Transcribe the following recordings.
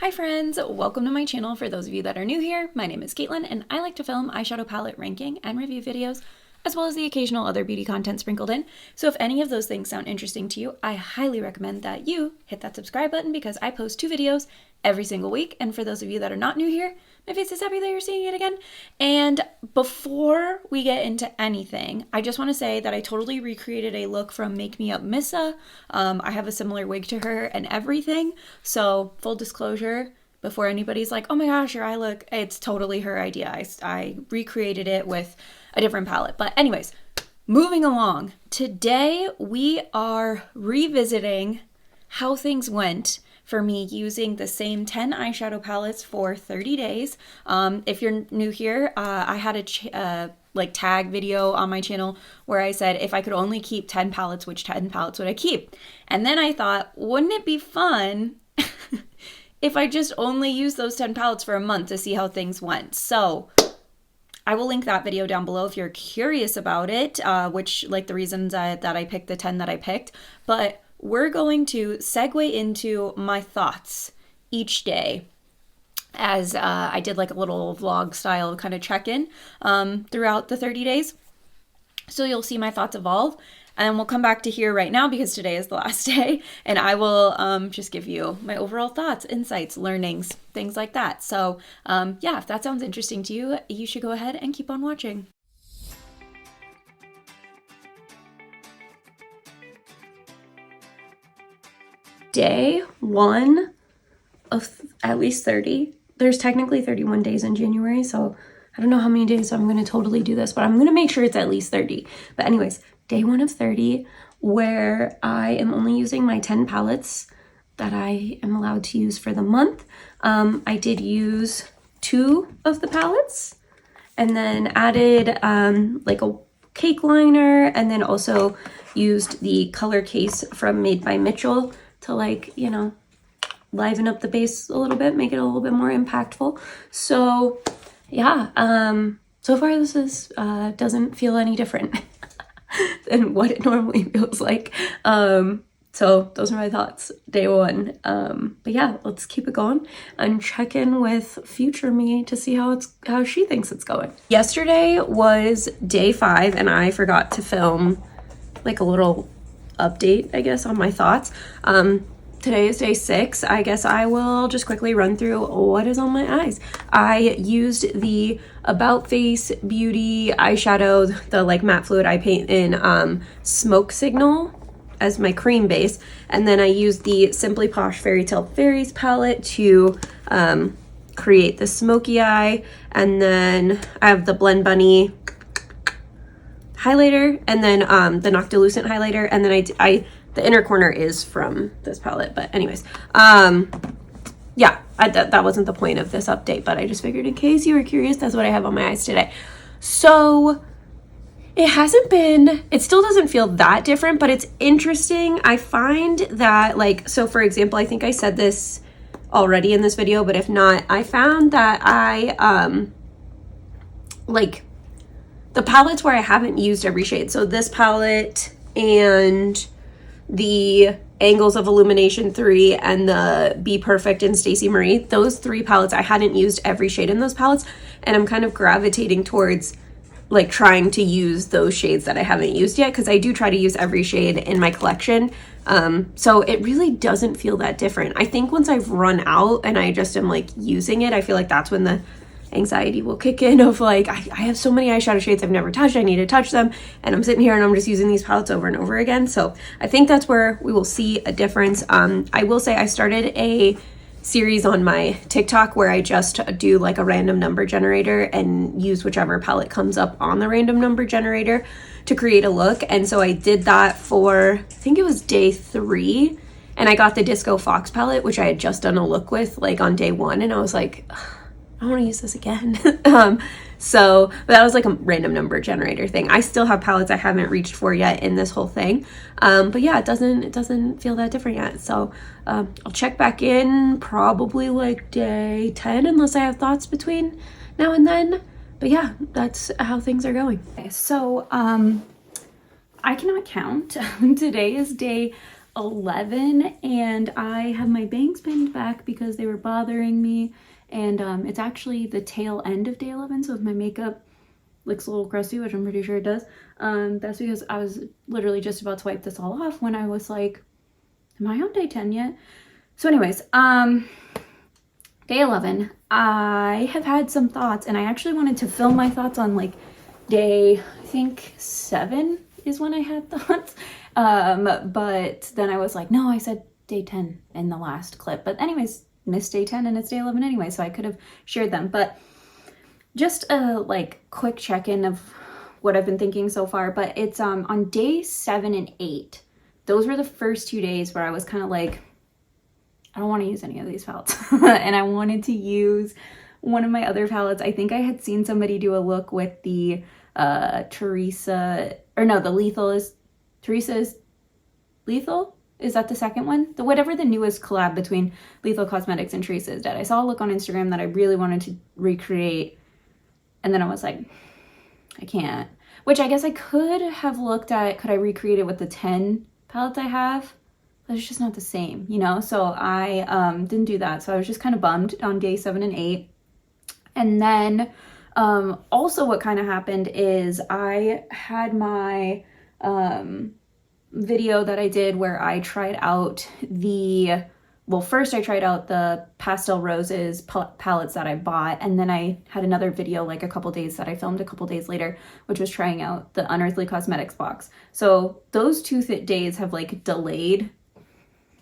Hi friends, welcome to my channel. For those of you that are new here, my name is Caitlin and I like to film eyeshadow palette ranking and review videos, as well as the occasional other beauty content sprinkled in. So if any of those things sound interesting to you, I highly recommend that you hit that subscribe button because I post 2 videos every single week. And for those of you that are not new here, my face is happy that you're seeing it again. And before we get into anything, I just want to say that I totally recreated a look from Make Me Up Missa. I have a similar wig to her and everything. So full disclosure, before anybody's like, oh my gosh, your eye look, it's totally her idea. I recreated it with a different palette. But anyways, moving along. Today we are revisiting how things went for me using the same 10 eyeshadow palettes for 30 days. If you're new here, I had a tag video on my channel where I said if I could only keep 10 palettes, which 10 palettes would I keep? And then I thought, wouldn't it be fun if I just only use those 10 palettes for a month to see how things went? So I will link that video down below if you're curious about it, the reasons that I picked the 10 that I picked. But we're going to segue into my thoughts each day as I did like a little vlog style kind of check-in throughout the 30 days. So you'll see my thoughts evolve. And we'll come back to here right now because today is the last day. And I will just give you my overall thoughts, insights, learnings, things like that. So yeah, if that sounds interesting to you, you should go ahead and keep on watching. Day 1 of at least 30. There's technically 31 days in January, so I don't know how many days I'm going to totally do this, but I'm going to make sure it's at least 30. But anyways, day 1 of 30, where I am only using my 10 palettes that I am allowed to use for the month. I did use 2 of the palettes and then added like a cake liner, and then also used the color case from Made by Mitchell to liven up the base a little bit, make it a little bit more impactful. So yeah, so far this is doesn't feel any different than what it normally feels like. So those are my thoughts, day 1. But yeah, let's keep it going and check in with future me to see how she thinks it's going. Yesterday was day 5 and I forgot to film like a little update, I guess, on my thoughts. Today is day 6. I guess I will just quickly run through what is on my eyes. I used the About Face Beauty eyeshadow, the like matte fluid eye paint in Smoke Signal as my cream base. And then I used the Simply Posh Fairy Tale Fairies palette to create the smoky eye. And then I have the Blend Bunny highlighter, and then the Noctilucent highlighter, and then the inner corner is from this palette. But anyways, yeah, that wasn't the point of this update, but I just figured in case you were curious, that's what I have on my eyes today. So it still doesn't feel that different, but it's interesting. I find that so for example, I think I said this already in this video, but if not, I found that the palettes where I haven't used every shade, so this palette and the Angles of Illumination 3 and the Be Perfect and Stacey Marie, those 3 palettes, I hadn't used every shade in those palettes, and I'm kind of gravitating towards like trying to use those shades that I haven't used yet, because I do try to use every shade in my collection. So it really doesn't feel that different. I think once I've run out and I just am like using it, I feel like that's when the anxiety will kick in of like, I have so many eyeshadow shades I've never touched, I need to touch them, and I'm sitting here and I'm just using these palettes over and over again. So I think that's where we will see a difference. I will say I started a series on my TikTok where I just do like a random number generator and use whichever palette comes up on the random number generator to create a look. And so I did that for, I think it was day 3, and I got the Disco Fox palette, which I had just done a look with like on day 1, and I was like, I want to use this again. But that was like a random number generator thing. I still have palettes I haven't reached for yet in this whole thing. But yeah, it doesn't feel that different yet. So I'll check back in probably like day 10 unless I have thoughts between now and then. But yeah, that's how things are going. Okay, so I cannot count. Today is day 11 and I have my bangs pinned back because they were bothering me, and it's actually the tail end of day 11, so if my makeup looks a little crusty, which I'm pretty sure it does, that's because I was literally just about to wipe this all off when I was like, am I on day 10 yet? So anyways, day 11, I have had some thoughts, and I actually wanted to film my thoughts on like day, I think 7 is when I had thoughts. But then I was like, no, I said day 10 in the last clip. But anyways, missed day 10 and it's day 11 anyway, so I could have shared them. But just a like quick check-in of what I've been thinking so far. But it's on day 7 and 8. Those were the first 2 days where I was kind of like, I don't want to use any of these palettes. And I wanted to use one of my other palettes. I think I had seen somebody do a look with the Teresa, or no, the Lethal is, Teresa's Lethal? Is that the second one? Whatever the newest collab between Lethal Cosmetics and Teresa is dead. I saw a look on Instagram that I really wanted to recreate. And then I was like, I can't. Which I guess I could have looked at, could I recreate it with the 10 palettes I have? But it's just not the same, you know? So I didn't do that. So I was just kind of bummed on day 7 and 8. And then also what kind of happened is I had my video that I did where I tried out the, well, first I tried out the Pastel Roses palettes that I bought, and then I had another video like a couple days that I filmed a couple days later, which was trying out the Unearthly Cosmetics box. So those 2 days have like delayed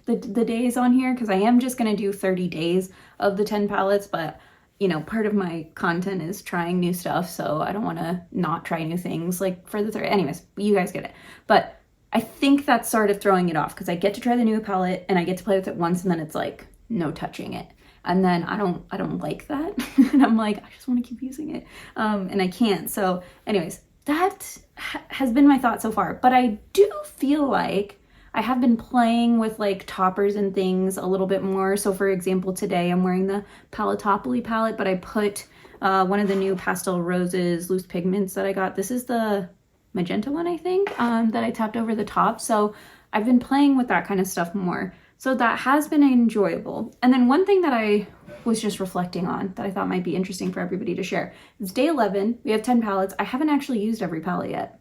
the days on here, because I am just going to do 30 days of the 10 palettes, but you know, part of my content is trying new stuff, so I don't want to not try new things like for the 30. Anyways, you guys get it. But I think that's sort of throwing it off, because I get to try the new palette and I get to play with it once, and then it's like no touching it. And then I don't like that. And I'm like, I just want to keep using it. And I can't. So anyways, that has been my thought so far. But I do feel like I have been playing with like toppers and things a little bit more. So for example, today I'm wearing the Paletopoly palette, but I put one of the new Pastel Roses loose pigments that I got. This is the magenta one, I think, that I tapped over the top. So I've been playing with that kind of stuff more. So that has been enjoyable. And then one thing that I was just reflecting on that I thought might be interesting for everybody to share. It's day 11. We have 10 palettes. I haven't actually used every palette yet.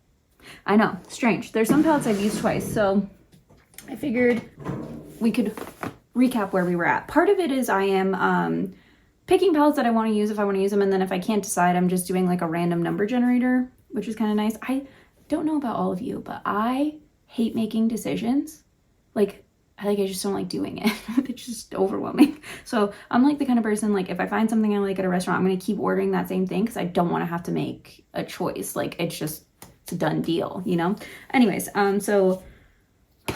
I know, strange. There's some palettes I've used twice. So I figured we could recap where we were at. Part of it is I am picking palettes that I want to use if I want to use them, and then if I can't decide, I'm just doing like a random number generator, which is kind of nice. I don't know about all of you, but I hate making decisions. Like I just don't like doing it. It's just overwhelming. So I'm like the kind of person, like if I find something I like at a restaurant, I'm going to keep ordering that same thing because I don't want to have to make a choice. Like it's a done deal, you know? Anyways, so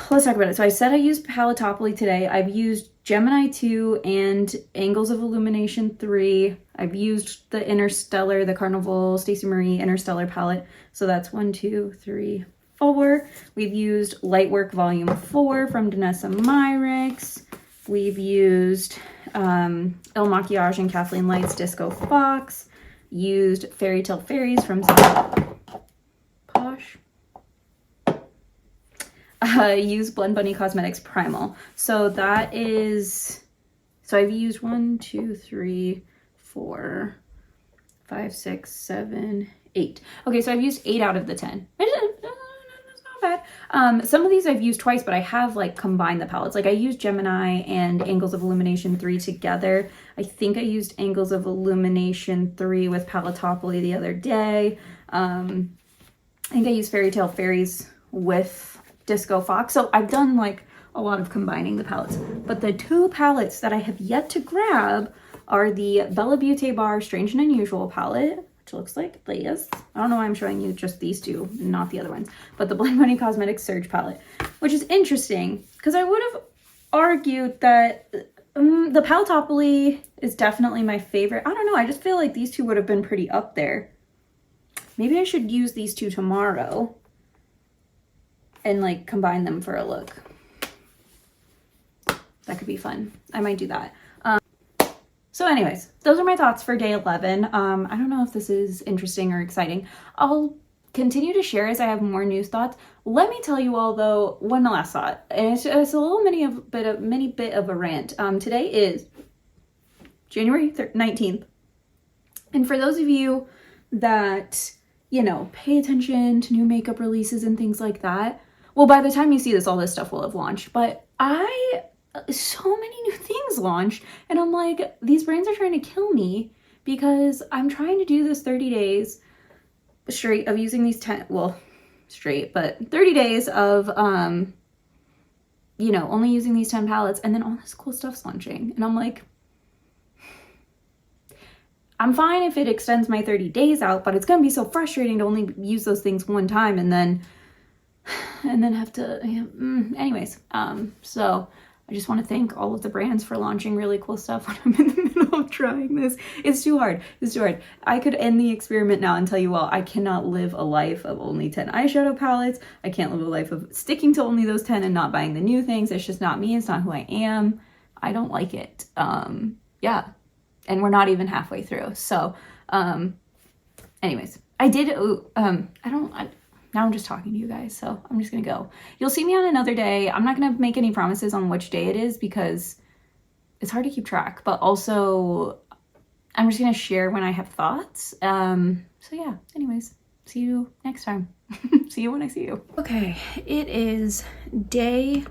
let's talk about it. So I said I used Paletopoly today. I've used Gemini 2 and Angles of Illumination 3. I've used the Interstellar, the Carnival Stacey Marie Interstellar palette. So that's 1, 2, 3, 4. We've used Lightwork Volume 4 from Danessa Myricks. We've used Il Makiage and Kathleen Light's Disco Fox. Used Fairy Tale Fairies from Posh. Use Blend Bunny Cosmetics Primal. So that is, so I've used 1, 2, 3, 4, 5, 6, 7, 8. Okay, so I've used 8 out of the 10. That's not bad. Some of these I've used twice, but I have like combined the palettes. Like I used Gemini and Angles of Illumination 3 together. I think I used Angles of Illumination 3 with Paletopoly the other day. I think I used Fairy Tale Fairies with Disco Fox. So I've done like a lot of combining the palettes, but the 2 palettes that I have yet to grab are the Bella Beauté Bar Strange and Unusual palette, which looks like this. I don't know why I'm showing you just these 2, not the other ones, but the Blend Bunny Cosmetics Surge palette, which is interesting because I would have argued that the Paletopoly is definitely my favorite. I don't know. I just feel like these 2 would have been pretty up there. Maybe I should use these 2 tomorrow and like combine them for a look. That could be fun. I might do that. So anyways, those are my thoughts for day 11. I don't know if this is interesting or exciting. I'll continue to share as I have more news thoughts. Let me tell you all though, one last thought, and it's a little mini bit of a rant. Today is January 19th, and for those of you that, you know, pay attention to new makeup releases and things like that, well, by the time you see this, all this stuff will have launched. But so many new things launched, and I'm like, these brands are trying to kill me because I'm trying to do this 30 days straight of using these 10, well, straight, but 30 days of, you know, only using these 10 palettes, and then all this cool stuff's launching. And I'm like, I'm fine if it extends my 30 days out, but it's gonna be so frustrating to only use those things one time and then have to, anyways. So I just want to thank all of the brands for launching really cool stuff when I'm in the middle of trying this. It's too hard. It's too hard. I could end the experiment now and tell you all, I cannot live a life of only 10 eyeshadow palettes. I can't live a life of sticking to only those 10 and not buying the new things. It's just not me. It's not who I am. I don't like it. Yeah. And we're not even halfway through. So, anyways, I did, now I'm just talking to you guys, so I'm just gonna go. You'll see me on another day. I'm not gonna make any promises on which day it is because it's hard to keep track, but also I'm just gonna share when I have thoughts. So yeah, anyways, see you next time. See you when I see you. Okay, it is day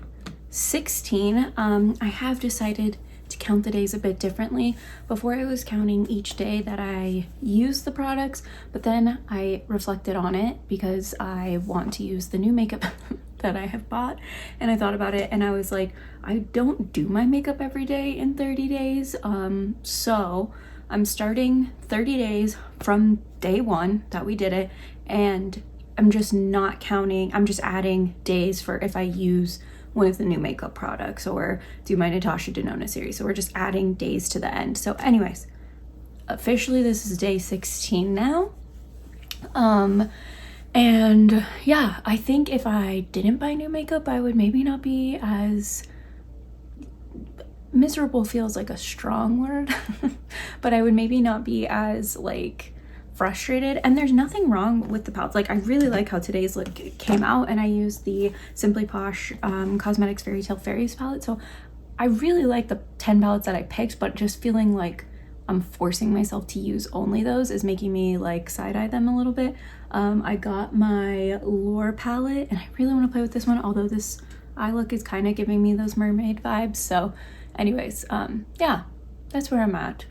16. I have decided to count the days a bit differently. Before I was counting each day that I use the products, but then I reflected on it because I want to use the new makeup that I have bought, and I thought about it and I was like, I don't do my makeup every day in 30 days. So I'm starting 30 days from day one that we did it, and I'm just not counting, I'm just adding days for if I use one of the new makeup products or do my Natasha Denona series. So we're just adding days to the end. So anyways, officially this is day 16 now. And yeah, I think if I didn't buy new makeup, I would maybe not be as miserable, feels like a strong word, but I would maybe not be as like frustrated. And there's nothing wrong with the palettes. Like, I really like how today's look came out, and I used the Simply Posh Cosmetics Fairy Tale Fairies palette. So I really like the 10 palettes that I picked, but just feeling like I'm forcing myself to use only those is making me like side-eye them a little bit. I got my Lure palette, and I really want to play with this one, although this eye look is kind of giving me those mermaid vibes. So anyways, yeah, that's where I'm at.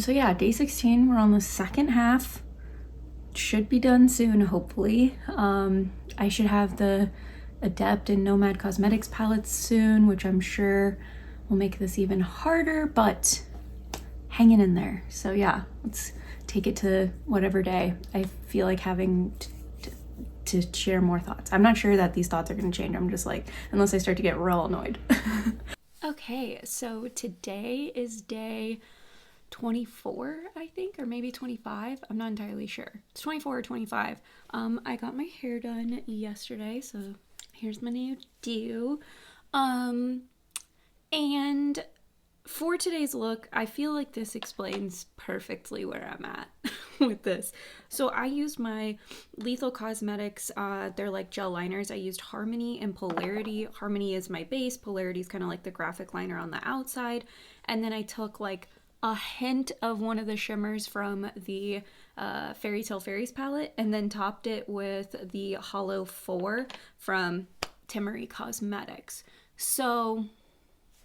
So yeah, day 16, we're on the second half. Should be done soon, hopefully. I should have the Adept and Nomad Cosmetics palettes soon, which I'm sure will make this even harder, but hanging in there. So yeah, let's take it to whatever day I feel like having to share more thoughts. I'm not sure that these thoughts are going to change. I'm just like, unless I start to get real annoyed. Okay, so today is day 24, I think, or maybe 25. I'm not entirely sure. It's 24 or 25. I got my hair done yesterday, so here's my new do. And for today's look, I feel like this explains perfectly where I'm at with this. So I used my Lethal Cosmetics, they're like gel liners. I used Harmony and Polarity. Harmony is my base, Polarity is kind of like the graphic liner on the outside. And then I took like a hint of one of the shimmers from the Fairy Tale Fairies palette, and then topped it with the Hollow 4 from Timmery Cosmetics. So,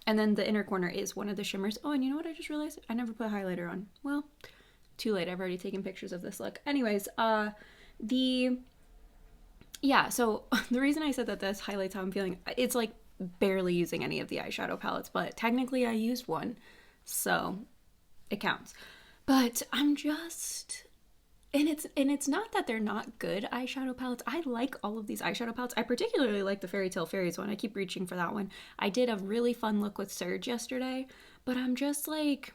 and then the inner corner is one of the shimmers. Oh, and you know what I just realized? I never put highlighter on. Well, too late. I've already taken pictures of this look. Anyways, yeah, so the reason I said that this highlights how I'm feeling, it's like barely using any of the eyeshadow palettes, but technically I used one, so it counts. But I'm just, and it's not that they're not good eyeshadow palettes. I like all of these eyeshadow palettes. I particularly like the Fairy Tale Fairies one. I keep reaching for that one. I did a really fun look with Surge yesterday, but I'm just like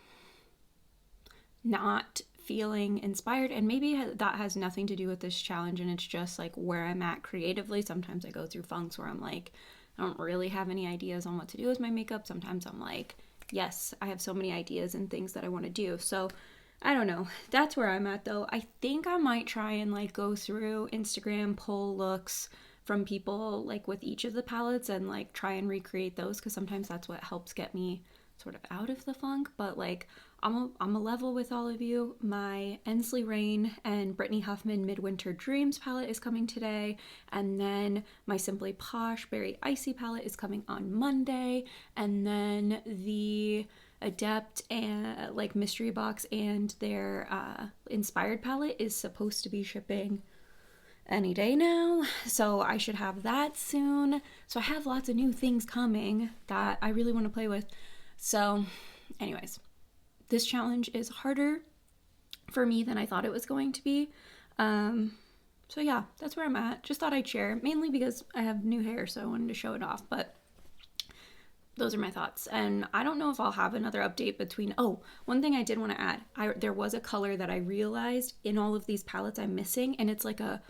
not feeling inspired, and maybe that has nothing to do with this challenge, and it's just like where I'm at creatively. Sometimes I go through funks where I'm like, I don't really have any ideas on what to do with my makeup. Sometimes I'm like, yes, I have so many ideas and things that I want to do. So I don't know. That's where I'm at though. I think I might try and like go through Instagram, pull looks from people like with each of the palettes and like try and recreate those, because sometimes that's what helps get me sort of out of the funk. But like I'm a level with all of you. My Ensley Rain and Brittany Huffman Midwinter Dreams palette is coming today, and then my Simply Posh Buried Icy palette is coming on Monday, and then the Adept and like Mystery Box and their Inspired palette is supposed to be shipping any day now, so I should have that soon. So I have lots of new things coming that I really want to play with. So anyways, this challenge is harder for me than I thought it was going to be. So yeah, that's where I'm at. Just thought I'd share, mainly because I have new hair, so I wanted to show it off. But those are my thoughts. And I don't know if I'll have another update between, oh, one thing I did want to add. There was a color that I realized in all of these palettes I'm missing, and it's like a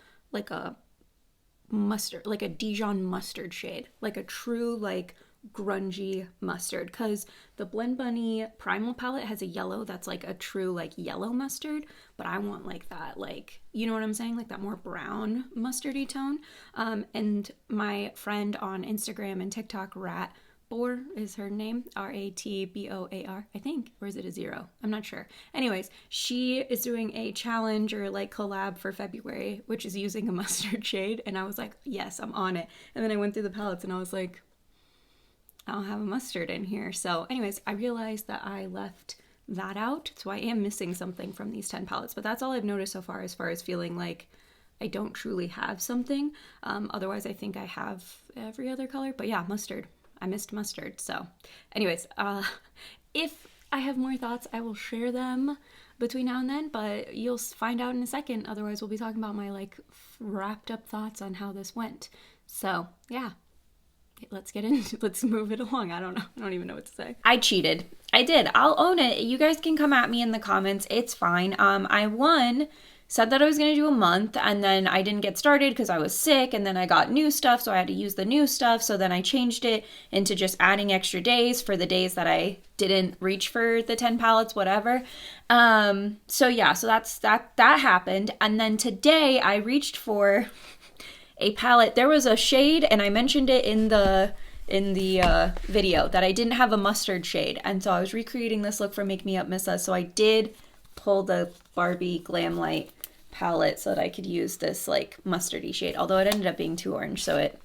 mustard, like a Dijon mustard shade, like a true like grungy mustard, because the Blend Bunny Primal palette has a yellow that's like a true like yellow mustard, but I want like that, like, you know what I'm saying, like that more brown mustardy tone. And my friend on Instagram and TikTok, Ratboar is her name, Ratboar, I think, or is it a 0? I'm not sure. Anyways, she is doing a challenge or like collab for February, which is using a mustard shade, and I was like, yes, I'm on it. And then I went through the palettes and I was like, I don't have a mustard in here. So anyways, I realized that I left that out, so I am missing something from these 10 palettes, but that's all I've noticed so far as feeling like I don't truly have something. Otherwise I think I have every other color, but yeah, mustard. I missed mustard. So anyways, if I have more thoughts, I will share them between now and then, but you'll find out in a second. Otherwise we'll be talking about my like wrapped up thoughts on how this went. So yeah, let's move it along. I don't know. I don't even know what to say. I cheated. I did. I'll own it. You guys can come at me in the comments. It's fine. I said that I was going to do a month, and then I didn't get started because I was sick, and then I got new stuff, so I had to use the new stuff. So then I changed it into just adding extra days for the days that I didn't reach for the 10 palettes, whatever. So yeah, so that happened. And then today I reached for a palette. There was a shade, and I mentioned it in the video, that I didn't have a mustard shade, and so I was recreating this look for Make Me Up Missa. So I did pull the Barbie Glam Light palette so that I could use this like mustardy shade, although it ended up being too orange, so it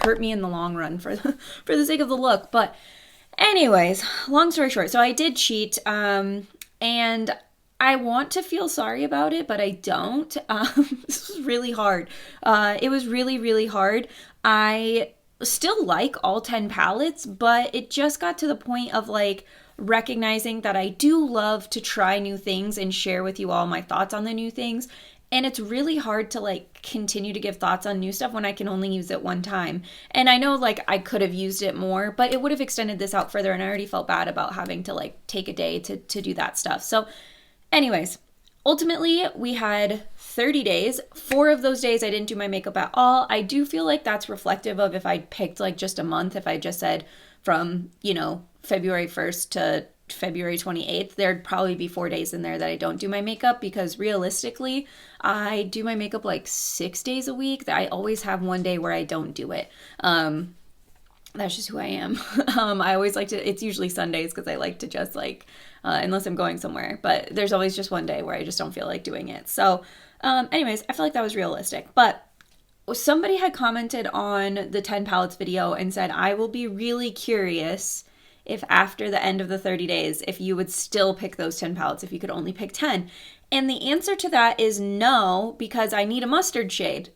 hurt me in the long run for the sake of the look. But anyways, long story short, so I did cheat, and I want to feel sorry about it, but I don't. This was really hard. It was really, really hard. I still like all 10 palettes, but it just got to the point of like recognizing that I do love to try new things and share with you all my thoughts on the new things. And it's really hard to like continue to give thoughts on new stuff when I can only use it one time. And I know like I could have used it more, but it would have extended this out further, and I already felt bad about having to like take a day to do that stuff. So anyways, ultimately we had 30 days. 4 of those days I didn't do my makeup at all. I do feel like that's reflective of if I picked like just a month, if I just said from, you know, February 1st to February 28th, there'd probably be 4 days in there that I don't do my makeup, because realistically, I do my makeup like 6 days a week. I always have one day where I don't do it. That's just who I am. I always like to, it's usually Sundays, because I like to just like, unless I'm going somewhere, but there's always just one day where I just don't feel like doing it. So anyways, I feel like that was realistic. But somebody had commented on the 10 palettes video and said, I will be really curious if after the end of the 30 days, if you would still pick those 10 palettes, if you could only pick 10. And the answer to that is no, because I need a mustard shade.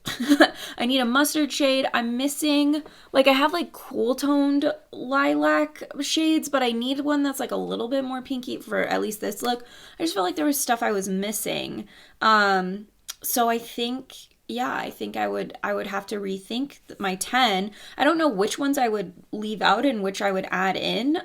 I need a mustard shade. I'm missing, like I have like cool toned lilac shades, but I need one that's like a little bit more pinky for at least this look. I just felt like there was stuff I was missing. So I think, yeah, I think I would have to rethink my 10. I don't know which ones I would leave out and which I would add in.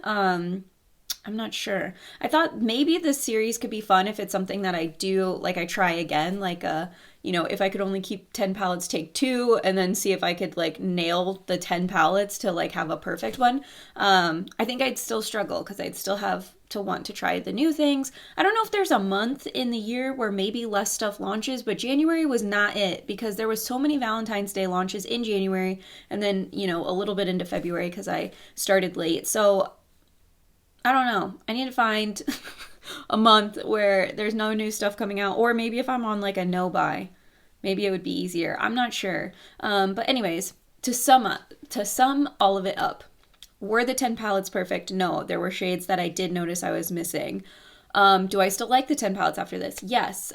I'm not sure. I thought maybe this series could be fun if it's something that I do, like I try again, like a, you know, if I could only keep 10 palettes, take 2, and then see if I could like nail the 10 palettes to like have a perfect one. I think I'd still struggle because I'd still have to want to try the new things. I don't know if there's a month in the year where maybe less stuff launches, but January was not it because there was so many Valentine's Day launches in January, and then, you know, a little bit into February because I started late. So I don't know. I need to find a month where there's no new stuff coming out, or maybe if I'm on like a no buy, maybe it would be easier. I'm not sure. But anyways, to sum all of it up, were the 10 palettes perfect? No, there were shades that I did notice I was missing. Do I still like the 10 palettes after this? Yes.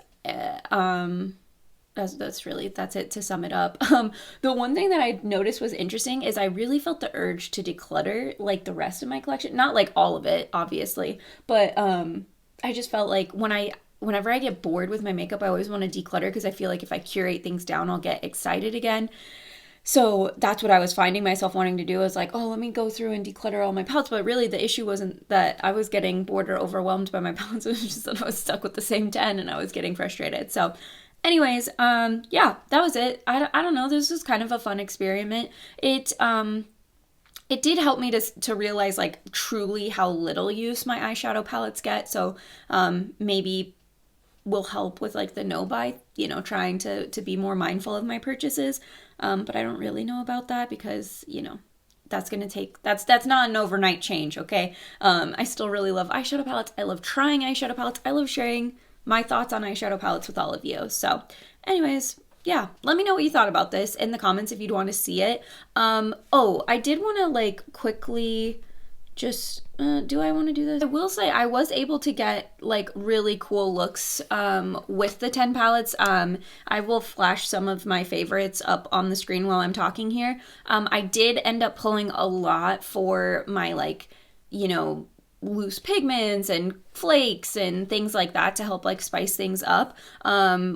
That's it to sum it up. The one thing that I noticed was interesting is I really felt the urge to declutter like the rest of my collection. Not like all of it, obviously, but I just felt like whenever I get bored with my makeup, I always want to declutter because I feel like if I curate things down, I'll get excited again. So that's what I was finding myself wanting to do. I was like, oh, let me go through and declutter all my palettes. But really the issue wasn't that I was getting bored or overwhelmed by my palettes. It was just that I was stuck with the same 10 and I was getting frustrated. So anyways, yeah, that was it. I don't know. This was kind of a fun experiment. It did help me to realize like truly how little use my eyeshadow palettes get. So maybe will help with like the no buy, you know, trying to be more mindful of my purchases. But I don't really know about that because, you know, that's not an overnight change. Okay. I still really love eyeshadow palettes. I love trying eyeshadow palettes. I love sharing my thoughts on eyeshadow palettes with all of you. So anyways, yeah, let me know what you thought about this in the comments if you'd want to see it. Oh, I did want to like quickly just, do I want to do this? I will say I was able to get like really cool looks with the 10 palettes. I will flash some of my favorites up on the screen while I'm talking here. I did end up pulling a lot for my like, you know, loose pigments and flakes and things like that to help like spice things up,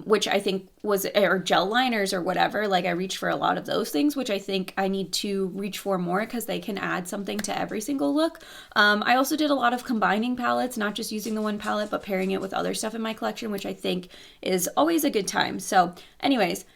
which I think was, or gel liners or whatever. Like I reached for a lot of those things, which I think I need to reach for more because they can add something to every single look. I also did a lot of combining palettes, not just using the one palette, but pairing it with other stuff in my collection, which I think is always a good time. So anyways,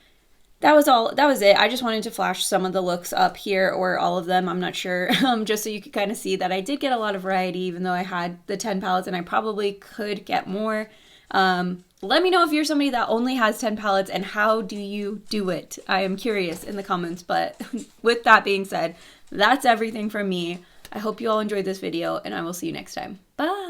that was it. I just wanted to flash some of the looks up here, or all of them, I'm not sure, just so you could kind of see that I did get a lot of variety, even though I had the 10 palettes and I probably could get more. Let me know if you're somebody that only has 10 palettes and how do you do it? I am curious in the comments, but with that being said, that's everything from me. I hope you all enjoyed this video and I will see you next time. Bye!